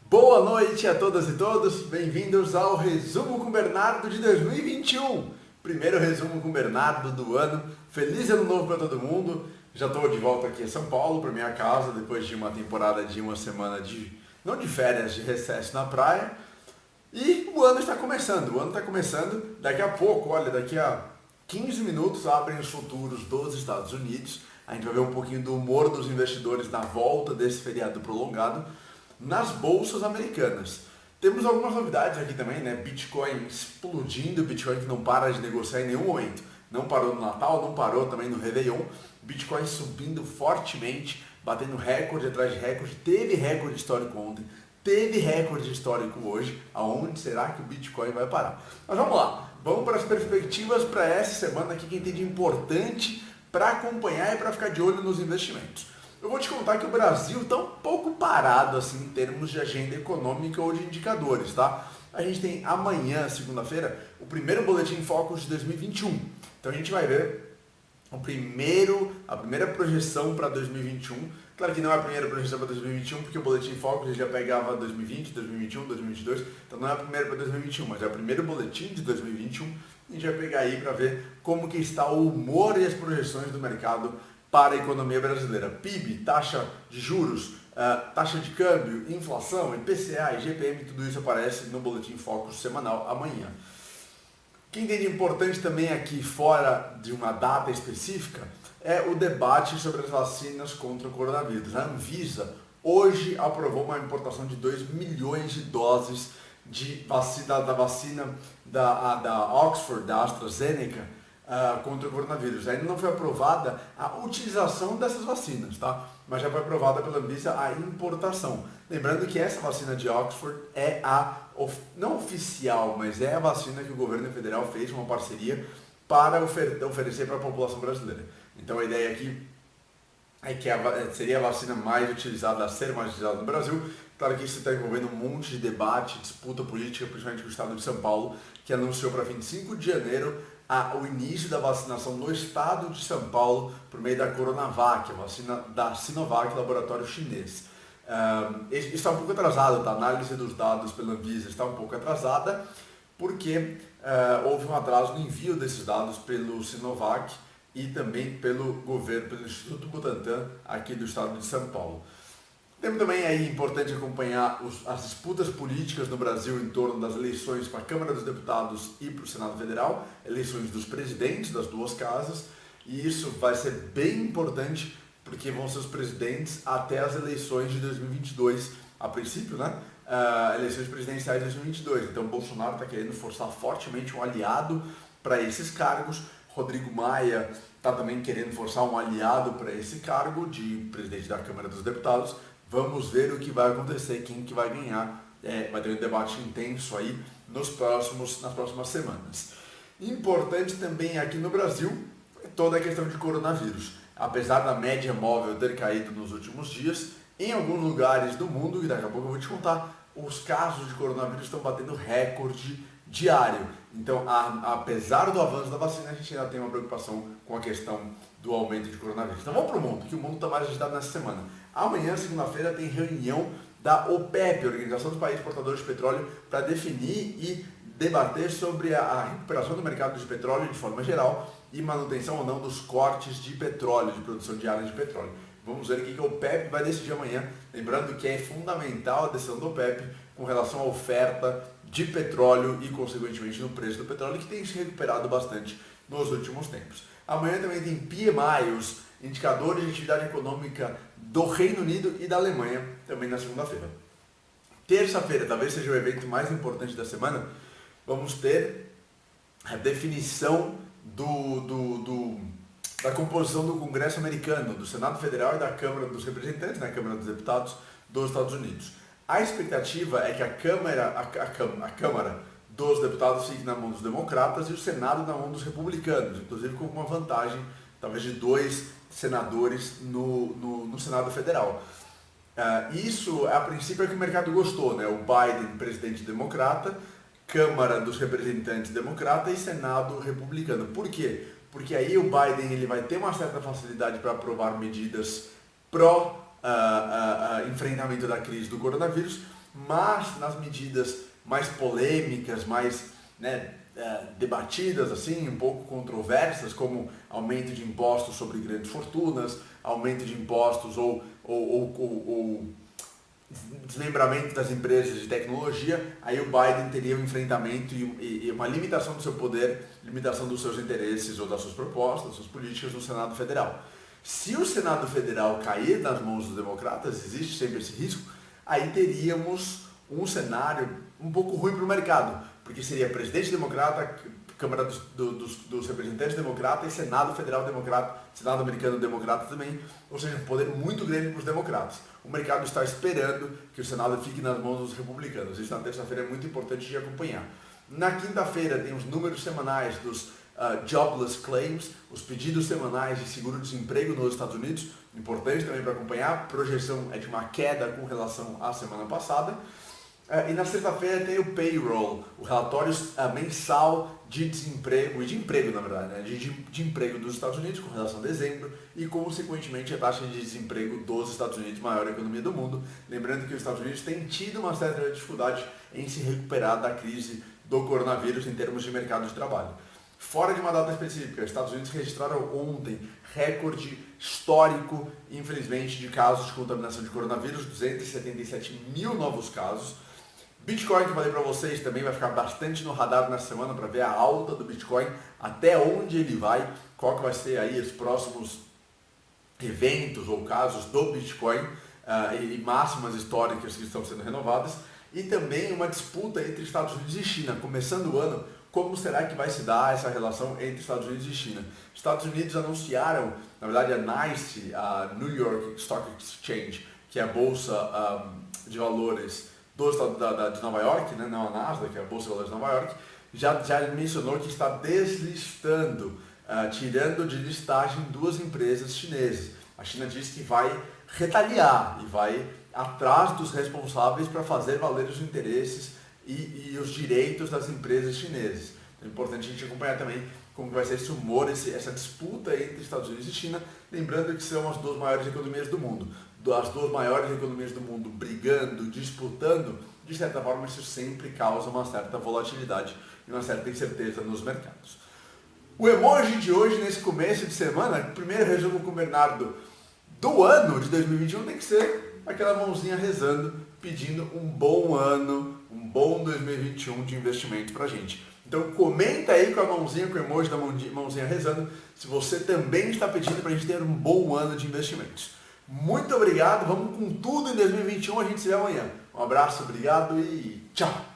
Boa noite a todas e todos, bem-vindos ao Resumo com Bernardo de 2021. Primeiro resumo com Bernardo do ano. Feliz ano novo para todo mundo. Já estou de volta aqui em São Paulo, para minha casa, depois de uma temporada de uma semana não de férias, de recesso na praia. E o ano está começando, daqui a pouco, olha, daqui a 15 minutos abrem os futuros dos Estados Unidos. A gente vai ver um pouquinho do humor dos investidores na volta desse feriado prolongado nas bolsas americanas. Temos algumas novidades aqui também, né? Bitcoin explodindo, Bitcoin que não para de negociar em nenhum momento. Não parou no Natal, não parou também no Réveillon. Bitcoin subindo fortemente, batendo recorde atrás de recorde. Teve recorde histórico ontem, teve recorde histórico hoje. Aonde será que o Bitcoin vai parar? Mas vamos lá, vamos para as perspectivas para essa semana aqui, que tem de importante para acompanhar e para ficar de olho nos investimentos. Eu vou te contar que o Brasil está um pouco parado assim em termos de agenda econômica ou de indicadores, tá? A gente tem amanhã, segunda-feira, o primeiro Boletim Focus de 2021. Então a gente vai ver a primeira projeção para 2021. Claro que não é a primeira projeção para 2021, porque o Boletim Focus já pegava 2020, 2021, 2022. Então não é a primeira para 2021, mas é o primeiro boletim de 2021. A gente vai pegar aí para ver como que está o humor e as projeções do mercado para a economia brasileira. PIB, taxa de juros, taxa de câmbio, inflação, IPCA, IGPM, tudo isso aparece no Boletim Focus semanal amanhã. Quem tem de importante também aqui, fora de uma data específica, é o debate sobre as vacinas contra o coronavírus. A Anvisa hoje aprovou uma importação de 2 milhões de doses de vacina, da Oxford, da AstraZeneca, contra o coronavírus. Ainda não foi aprovada a utilização dessas vacinas, tá? Mas já foi aprovada pela Anvisa a importação. Lembrando que essa vacina de Oxford é não oficial, mas é a vacina que o governo federal fez uma parceria para oferecer para a população brasileira. Então a ideia aqui é que seria a vacina mais utilizada, a ser mais utilizada no Brasil. Claro que isso está envolvendo um monte de debate, disputa política, principalmente com o estado de São Paulo, que anunciou para 25 de janeiro o início da vacinação no estado de São Paulo por meio da Coronavac, a vacina da Sinovac, laboratório chinês. Isso está um pouco atrasado, tá? A análise dos dados pela Anvisa está um pouco atrasada, porque houve um atraso no envio desses dados pelo Sinovac e também pelo governo, pelo Instituto Butantan, aqui do estado de São Paulo. Temos também aí importante acompanhar as disputas políticas no Brasil em torno das eleições para a Câmara dos Deputados e para o Senado Federal, eleições dos presidentes das duas casas, e isso vai ser bem importante porque vão ser os presidentes até as eleições de 2022, a princípio, né? Eleições presidenciais de 2022. Então, o Bolsonaro está querendo forçar fortemente um aliado para esses cargos. Rodrigo Maia está também querendo forçar um aliado para esse cargo de presidente da Câmara dos Deputados. Vamos ver o que vai acontecer, quem que vai ganhar. Vai ter um debate intenso aí nas próximas semanas. Importante também aqui no Brasil é toda a questão de coronavírus. Apesar da média móvel ter caído nos últimos dias, em alguns lugares do mundo, e daqui a pouco eu vou te contar, os casos de coronavírus estão batendo recorde diário. Então, apesar do avanço da vacina, a gente ainda tem uma preocupação com a questão do aumento de coronavírus. Então vamos para o mundo, que o mundo está mais agitado nessa semana. Amanhã, segunda-feira, tem reunião da OPEP, Organização dos Países Exportadores de Petróleo, para definir e debater sobre a recuperação do mercado de petróleo de forma geral e manutenção ou não dos cortes de petróleo, de produção diária de petróleo. Vamos ver o que a OPEP vai decidir amanhã, lembrando que é fundamental a decisão da OPEP com relação à oferta de petróleo e, consequentemente, no preço do petróleo, que tem se recuperado bastante nos últimos tempos. Amanhã também tem PMI, os indicadores de atividade econômica do Reino Unido e da Alemanha, também na segunda-feira. Terça-feira, talvez seja o evento mais importante da semana, vamos ter a definição da composição do Congresso americano, do Senado Federal e da Câmara dos Representantes, da Câmara dos Deputados dos Estados Unidos. A expectativa é que a Câmara dos Deputados fique na mão dos democratas e o Senado na mão dos republicanos, inclusive com uma vantagem, talvez, de 2 senadores no Senado Federal. Isso, a princípio, é que o mercado gostou, né? O Biden, presidente democrata, Câmara dos Representantes democrata e Senado republicano. Por quê? Porque aí o Biden ele vai ter uma certa facilidade para aprovar medidas pró enfrentamento da crise do coronavírus, mas nas medidas mais polêmicas, mais debatidas, assim, um pouco controversas, como aumento de impostos sobre grandes fortunas, aumento de impostos ou desmembramento das empresas de tecnologia, aí o Biden teria um enfrentamento e uma limitação do seu poder, limitação dos seus interesses ou das suas propostas, das suas políticas no Senado Federal. Se o Senado Federal cair nas mãos dos democratas, existe sempre esse risco, aí teríamos um cenário um pouco ruim para o mercado, porque seria presidente democrata, Câmara dos Representantes democrata e Senado Federal democrata, Senado americano democrata também, ou seja, um poder muito grande para os democratas. O mercado está esperando que o Senado fique nas mãos dos republicanos. Isso na terça-feira é muito importante de acompanhar. Na quinta-feira tem os números semanais dos jobless claims, os pedidos semanais de seguro-desemprego nos Estados Unidos, importante também para acompanhar. A projeção é de uma queda com relação à semana passada. E na sexta-feira tem o payroll, o relatório mensal de desemprego, e de emprego na verdade, né? de emprego dos Estados Unidos com relação a dezembro e consequentemente a taxa de desemprego dos Estados Unidos, maior economia do mundo. Lembrando que os Estados Unidos têm tido uma certa dificuldade em se recuperar da crise do coronavírus em termos de mercado de trabalho. Fora de uma data específica, os Estados Unidos registraram ontem recorde histórico, infelizmente, de casos de contaminação de coronavírus, 277 mil novos casos. Bitcoin, que eu falei para vocês, também vai ficar bastante no radar na semana para ver a alta do Bitcoin, até onde ele vai, qual que vai ser aí os próximos eventos ou casos do Bitcoin e máximas históricas que estão sendo renovadas. E também uma disputa entre Estados Unidos e China, começando o ano. Como será que vai se dar essa relação entre Estados Unidos e China? Estados Unidos anunciaram, na verdade a NYSE, a New York Stock Exchange, que é a bolsa de valores do estado de Nova York, né? Não a Nasdaq, que é a bolsa de valores de Nova York, já mencionou que está deslistando, tirando de listagem duas empresas chinesas. A China diz que vai retaliar e vai atrás dos responsáveis para fazer valer os interesses e os direitos das empresas chinesas. É importante a gente acompanhar também como vai ser esse humor, essa disputa entre Estados Unidos e China, lembrando que são as duas maiores economias do mundo. As duas maiores economias do mundo brigando, disputando, de certa forma isso sempre causa uma certa volatilidade e uma certa incerteza nos mercados. O emoji de hoje, nesse começo de semana, primeiro resumo com o Bernardo do ano de 2021, tem que ser aquela mãozinha rezando, pedindo um bom ano, um bom 2021 de investimento pra gente. Então comenta aí com a mãozinha, com o emoji da mãozinha rezando, se você também está pedindo pra gente ter um bom ano de investimentos. Muito obrigado, vamos com tudo em 2021, a gente se vê amanhã. Um abraço, obrigado e tchau!